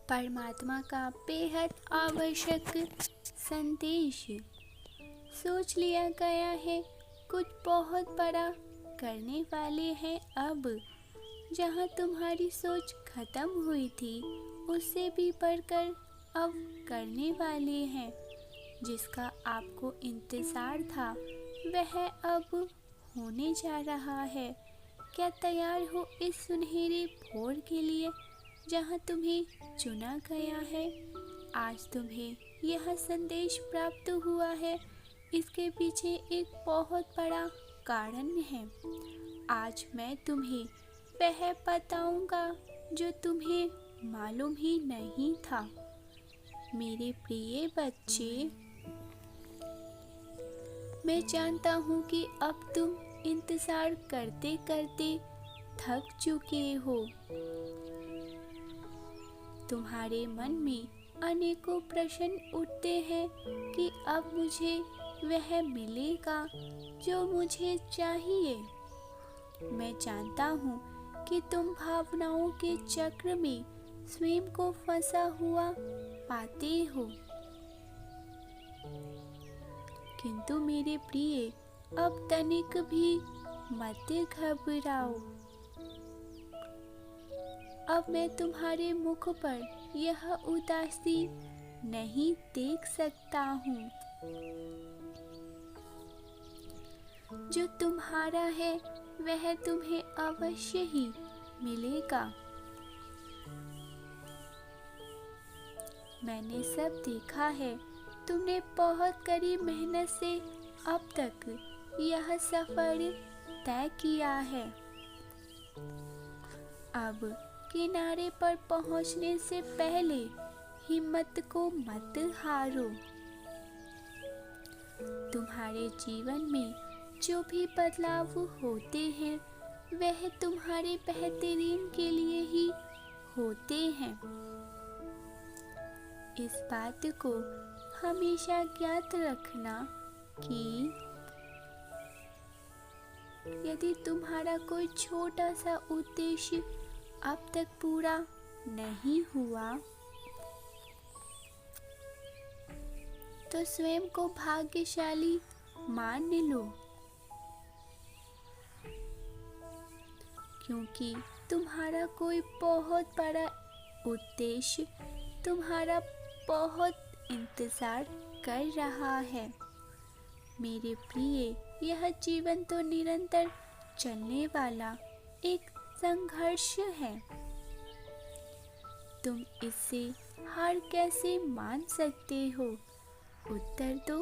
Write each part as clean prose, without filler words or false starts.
परमात्मा का बेहद आवश्यक संदेश। सोच लिया गया है, कुछ बहुत बड़ा करने वाले हैं अब। जहाँ तुम्हारी सोच खत्म हुई थी, उससे भी बढ़कर अब करने वाले हैं। जिसका आपको इंतज़ार था, वह अब होने जा रहा है। क्या तैयार हो इस सुनहरी भोर के लिए, जहाँ तुम्हें चुना गया है? आज तुम्हें यह संदेश प्राप्त हुआ है, इसके पीछे एक बहुत बड़ा कारण है। आज मैं तुम्हें वह बताऊंगा जो तुम्हें मालूम ही नहीं था। मेरे प्रिय बच्चे, मैं जानता हूँ कि अब तुम इंतज़ार करते करते थक चुके हो। तुम्हारे मन में अनेकों प्रश्न उठते हैं कि अब मुझे वह मिलेगा जो मुझे चाहिए। मैं जानता हूँ कि तुम भावनाओं के चक्र में स्वयं को फंसा हुआ पाते हो। किंतु मेरे प्रिय, अब तनिक भी मत घबराओ। अब मैं तुम्हारे मुख पर यह उदासी नहीं देख सकता हूँ। जो तुम्हारा है वह तुम्हें अवश्य ही मिलेगा। मैंने सब देखा है। तुमने बहुत कड़ी मेहनत से अब तक यह सफर तय किया है। अब किनारे पर पहुंचने से पहले हिम्मत को मत हारो। तुम्हारे जीवन में जो भी बदलाव होते हैं, वह तुम्हारे बेहतरीन के लिए ही होते हैं। इस बात को हमेशा ज्ञात रखना कि यदि तुम्हारा कोई छोटा सा उद्देश्य अब तक पूरा नहीं हुआ, तो स्वयं को भाग्यशाली मान लो, क्योंकि तुम्हारा कोई बहुत बड़ा उद्देश्य तुम्हारा बहुत इंतज़ार कर रहा है। मेरे प्रिय, यह जीवन तो निरंतर चलने वाला एक संघर्ष है। तुम इससे हार कैसे मान सकते हो? उत्तर दो।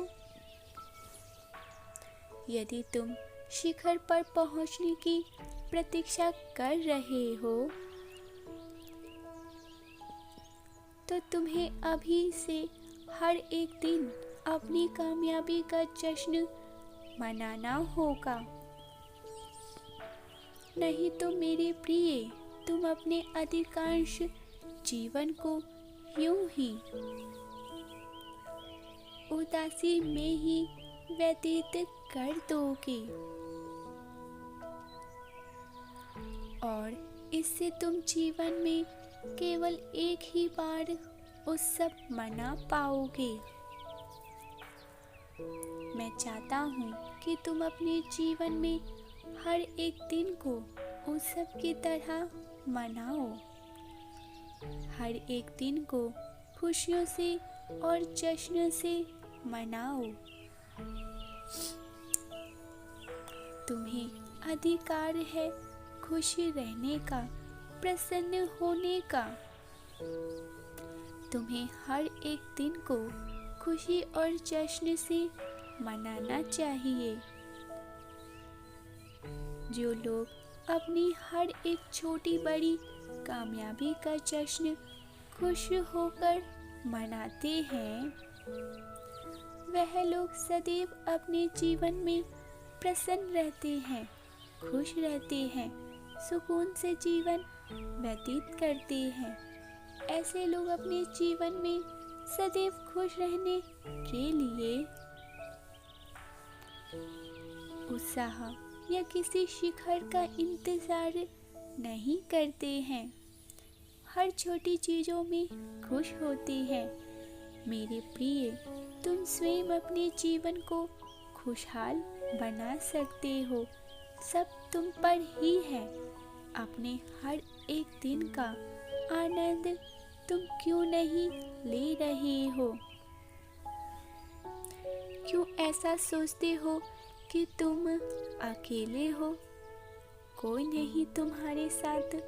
यदि तुम शिखर पर पहुंचने की प्रतीक्षा कर रहे हो, तो तुम्हें अभी से हर एक दिन अपनी कामयाबी का जश्न मनाना होगा। नहीं तो मेरे प्रिय, तुम अपने अधिकांश जीवन को यूं ही उदासी में ही व्यतीत कर दोगे, और इससे तुम जीवन में केवल एक ही बार उत्सव मना पाओगे। मैं चाहता हूँ कि तुम अपने जीवन में हर एक दिन को उत्सव की तरह मनाओ। हर एक दिन को खुशियों से और जश्न से मनाओ। तुम्हें अधिकार है खुशी रहने का, प्रसन्न होने का। तुम्हें हर एक दिन को खुशी और जश्न से मनाना चाहिए। जो लोग अपनी हर एक छोटी बड़ी कामयाबी का जश्न खुश होकर मनाते हैं, वह लोग सदैव अपने जीवन में प्रसन्न रहते हैं, खुश रहते हैं, सुकून से जीवन व्यतीत करते हैं। ऐसे लोग अपने जीवन में सदैव खुश रहने के लिए उत्साह या किसी शिखर का इंतजार नहीं करते हैं। हर छोटी चीज़ों में खुश होते हैं। मेरे प्रिय, तुम स्वयं अपने जीवन को खुशहाल बना सकते हो। सब तुम पर ही है। अपने हर एक दिन का आनंद तुम क्यों नहीं ले रहे हो? क्यों ऐसा सोचते हो कि तुम अकेले हो, कोई नहीं तुम्हारे साथ?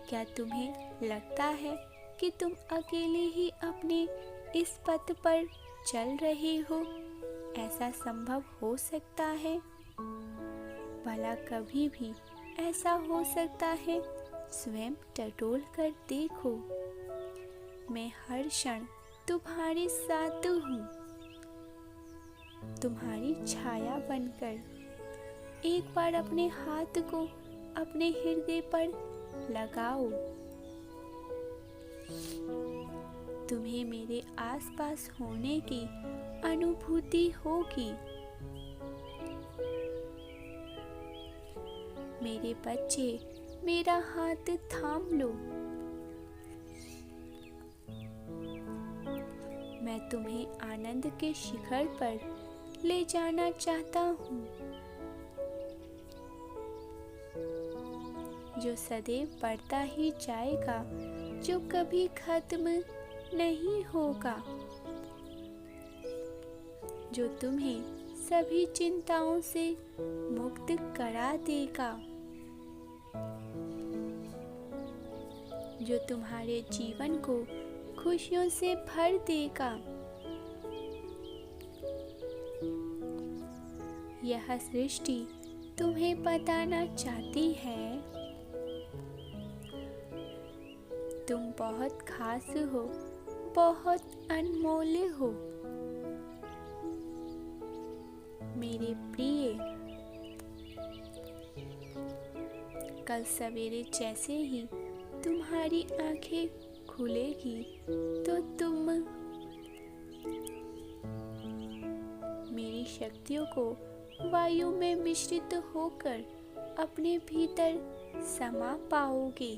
क्या तुम्हें लगता है कि तुम अकेले ही अपने इस पथ पर चल रहे हो? ऐसा संभव हो सकता है? भला कभी भी ऐसा हो सकता है? स्वयं टटोल कर देखो। मैं हर क्षण तुम्हारे साथ हूँ, तुम्हारी छाया बनकर। एक बार अपने हाथ को अपने हृदय पर लगाओ। तुम्हें मेरे आसपास होने की अनुभूति होगी। मेरे बच्चे, मेरा हाथ थाम लो। मैं तुम्हें आनंद के शिखर पर ले जाना चाहता हूँ, जो सदैव बढ़ता ही जाएगा, जो कभी खत्म नहीं होगा, जो तुम्हें सभी चिंताओं से मुक्त करा देगा, जो तुम्हारे जीवन को खुशियों से भर देगा। यह सृष्टि तुम्हें बताना चाहती है, तुम बहुत खास हो, बहुत अनमोल हो। मेरे प्रिय, कल सवेरे जैसे ही तुम्हारी आंखें खुलेगी तो तुम मेरी शक्तियों को वायु में मिश्रित होकर अपने भीतर समा पाओगे।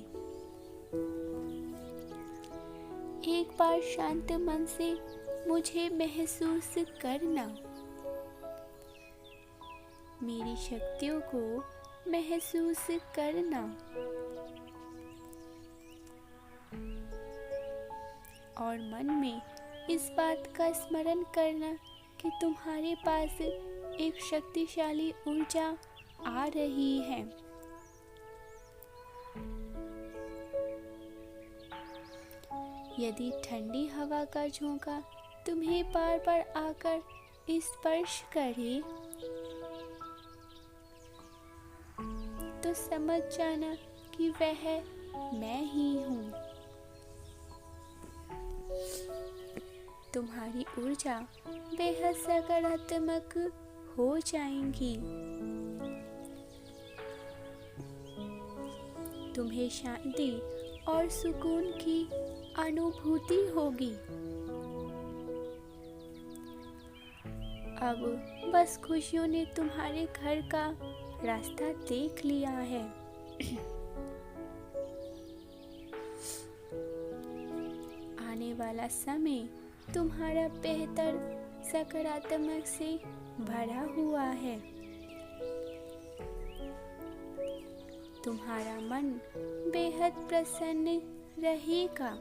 एक बार शांत मन से मुझे महसूस करना, मेरी शक्तियों को महसूस करना, और मन में इस बात का स्मरण करना कि तुम्हारे पास एक शक्तिशाली ऊर्जा आ रही है। यदि ठंडी हवा का झोंका तुम्हें बार बार आकर स्पर्श करे तो समझ जाना कि वह मैं ही हूँ। तुम्हारी ऊर्जा बेहद सकारात्मक हो जाएंगी। तुम्हें शांति और सुकून की अनुभूति होगी। अब बस खुशियों ने तुम्हारे घर का रास्ता देख लिया है। आने वाला समय तुम्हारा बेहतर सकारात्मक से भरा हुआ है। तुम्हारा मन बेहद प्रसन्न रहेगा।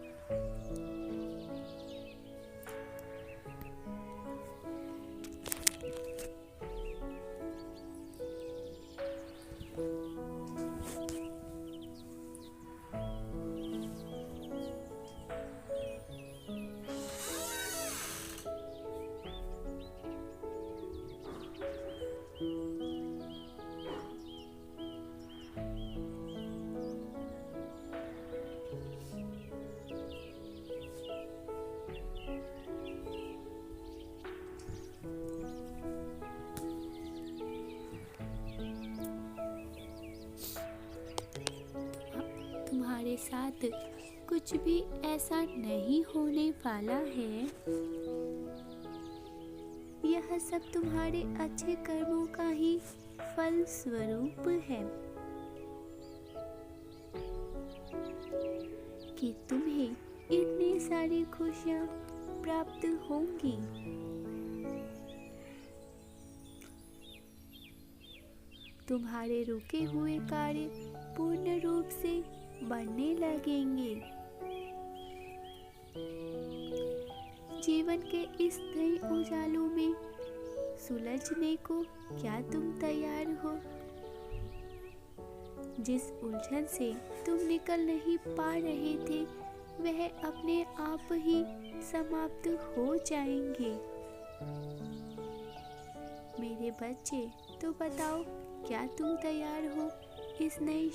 तुम्हारे साथ कुछ भी ऐसा नहीं होने वाला है। यह सब तुम्हारे अच्छे कर्मों का ही फल स्वरूप है। कि तुम्हें इतनी सारी खुशियाँ प्राप्त होंगी। तुम्हारे रुके हुए कार्य पूर्ण रूप से बढ़ने लगेंगे। जीवन के इस नए उजालों में सुलझने को क्या तुम तैयार हो? जिस उलझन से तुम निकल नहीं पा रहे थे वह अपने आप ही समाप्त हो जाएंगे। मेरे बच्चे, तो बताओ, क्या तुम तैयार हो इस नई